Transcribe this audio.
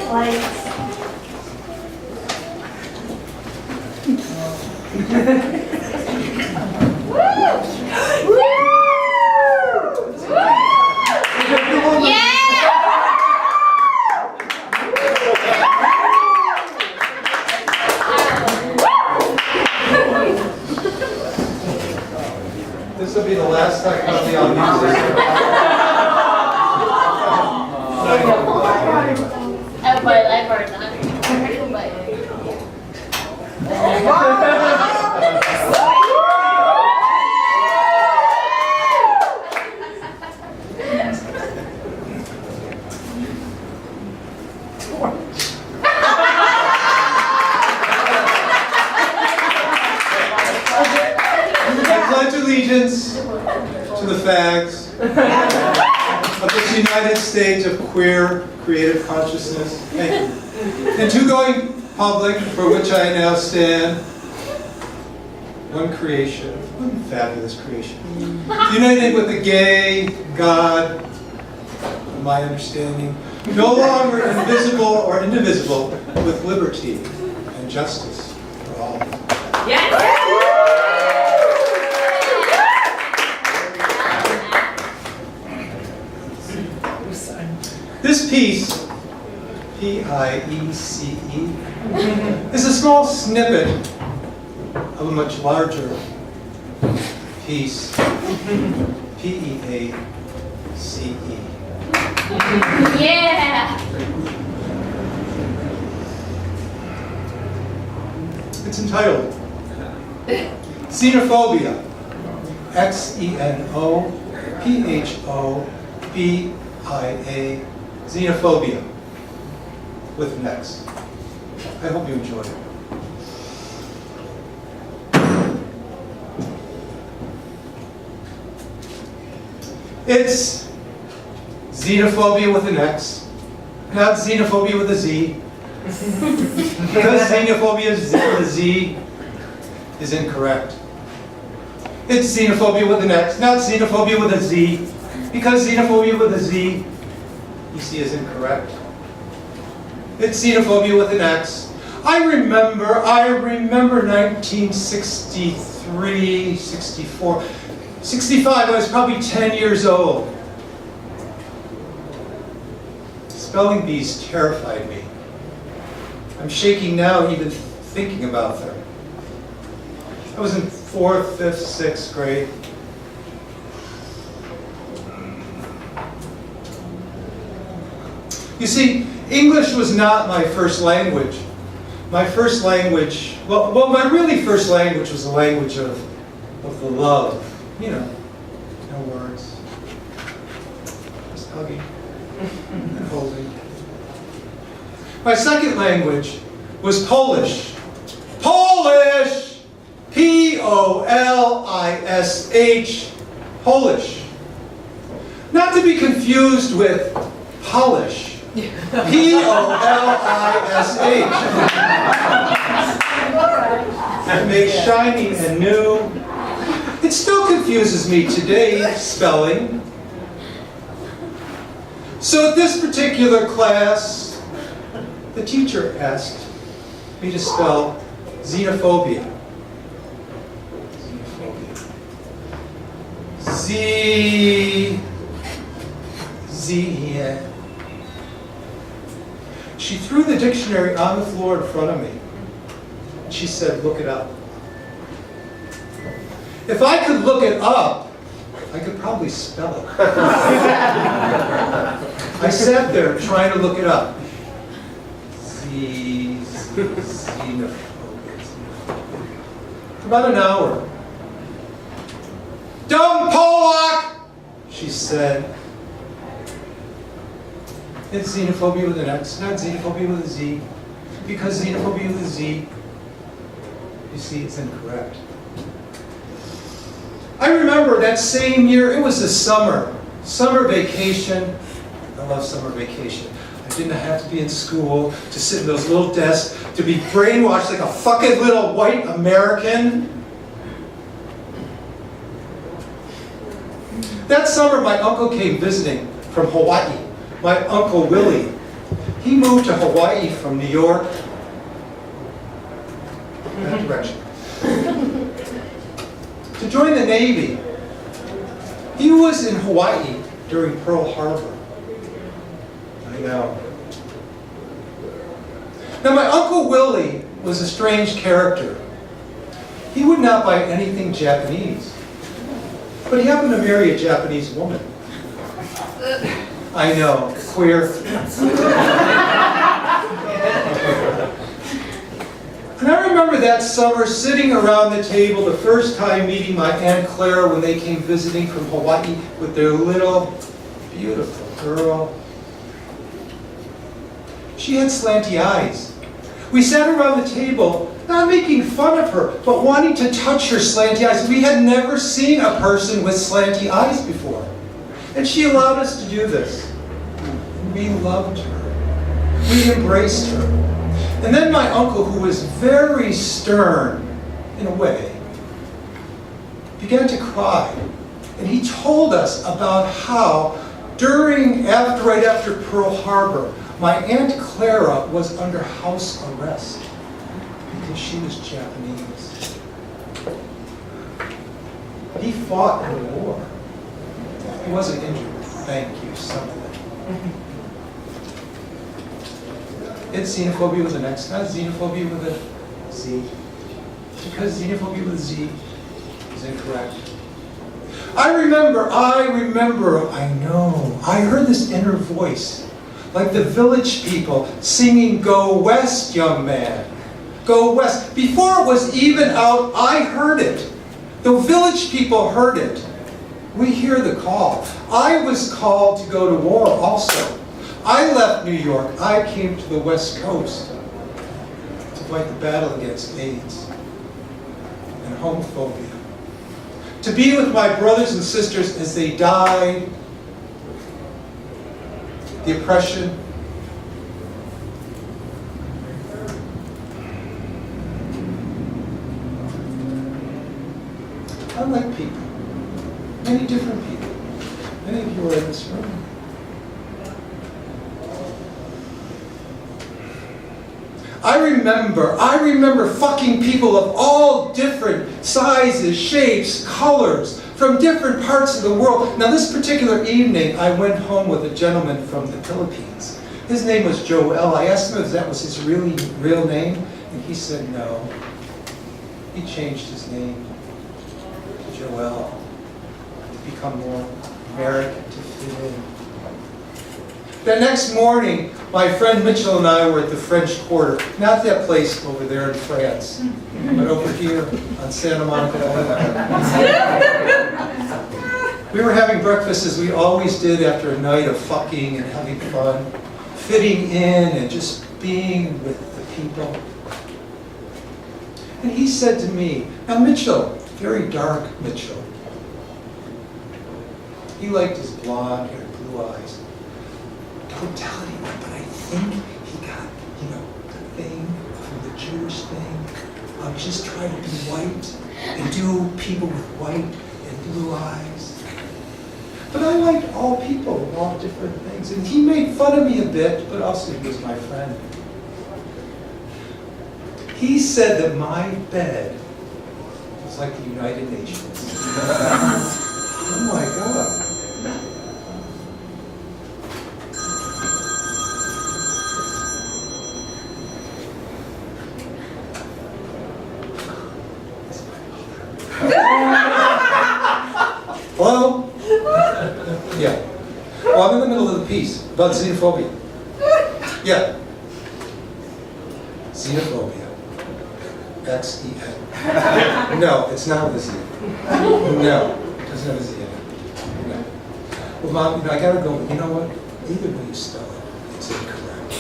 Lights. This will be the last time probably I'll use this. I pledge allegiance to the fags of this United States of queer creative consciousness. Thank you. And to going public, for which I now stand, one creation, one fabulous creation, united with the gay God, in my understanding, no longer invisible or indivisible, with liberty and justice for all. Yes! This piece, P-I-E-C-E, is a small snippet of a much larger piece, P-E-A-C-E. Yeah! It's entitled Xenophobia, Xenophobia, Xenophobia, with next. I hope you enjoy it. It's xenophobia with an X, not xenophobia with a Z. Because xenophobia with a Z is incorrect. It's xenophobia with an X, not xenophobia with a Z. Because xenophobia with a Z, you see, is incorrect. It's xenophobia with an X. I remember 1963, 64, 65, I was probably 10 years old. Spelling bees terrified me. I'm shaking now even thinking about them. I was in 4th, 5th, 6th grade. You see, English was not my first language. My first language, well, my really first language was the language of the love. You know, no words. Just hugging and holding. My second language was Polish. Polish! P-O-L-I-S-H. Polish. Not to be confused with polish. P-O-L-I-S-H. It makes shiny and new. It still confuses me today, spelling. So at this particular class, the teacher asked me to spell xenophobia. Z. She threw the dictionary on the floor in front of me. She said, "Look it up." If I could look it up, I could probably spell it. I sat there trying to look it up. Xenophobia. For about an hour. "Dumb Polak!" she said. It's xenophobia with an X, not xenophobia with a Z. Because xenophobia with a Z, you see, it's incorrect. I remember that same year, it was the summer vacation. I love summer vacation. I didn't have to be in school, to sit in those little desks, to be brainwashed like a fucking little white American. That summer, my uncle came visiting from Hawaii. My Uncle Willie. He moved to Hawaii from New York, that direction, to join the Navy. He was in Hawaii during Pearl Harbor. I know. Now my Uncle Willie was a strange character. He would not buy anything Japanese, but he happened to marry a Japanese woman. I know, queer. And I remember that summer sitting around the table the first time meeting my Aunt Clara when they came visiting from Hawaii with their little, beautiful girl. She had slanty eyes. We sat around the table, not making fun of her, but wanting to touch her slanty eyes. We had never seen a person with slanty eyes before. And she allowed us to do this. We loved her. We embraced her. And then my uncle, who was very stern, in a way, began to cry. And he told us about how, right after Pearl Harbor, my Aunt Clara was under house arrest because she was Japanese. He fought in the war. He wasn't injured. Thank you, something. It's xenophobia with an X, not xenophobia with a Z. Because xenophobia with a Z is incorrect. I heard this inner voice, like the village people singing, "Go west, young man, go west." Before it was even out, I heard it. The village people heard it. We hear the call. I was called to go to war also. I left New York. I came to the West Coast to fight the battle against AIDS and homophobia. To be with my brothers and sisters as they died, the oppression. I like people, many different people. Many of you are in this room. I remember fucking people of all different sizes, shapes, colors, from different parts of the world. Now this particular evening, I went home with a gentleman from the Philippines. His name was Joel. I asked him if that was his real name, and he said no. He changed his name to Joel to become more American, to fit in. The next morning, my friend Mitchell and I were at the French Quarter. Not that place over there in France, but over here on Santa Monica Boulevard. We were having breakfast as we always did after a night of fucking and having fun, fitting in and just being with the people. And he said to me, now Mitchell, very dark Mitchell, he liked his blonde hair, blue eyes. Don't tell anyone, but I think he got, the thing from the Jewish thing. Just try to be white and do people with white and blue eyes. But I liked all people with all different things. And he made fun of me a bit, but also he was my friend. He said that my bed was like the United Nations. Oh my God. Hello? Yeah. Well, I'm in the middle of the piece about xenophobia. Yeah. Xenophobia. X-E-N. No, it's not with a Z. No, it doesn't have a Z in it. No. Well, Mom, I gotta go, but you know what? Either way you spell it, it's incorrect.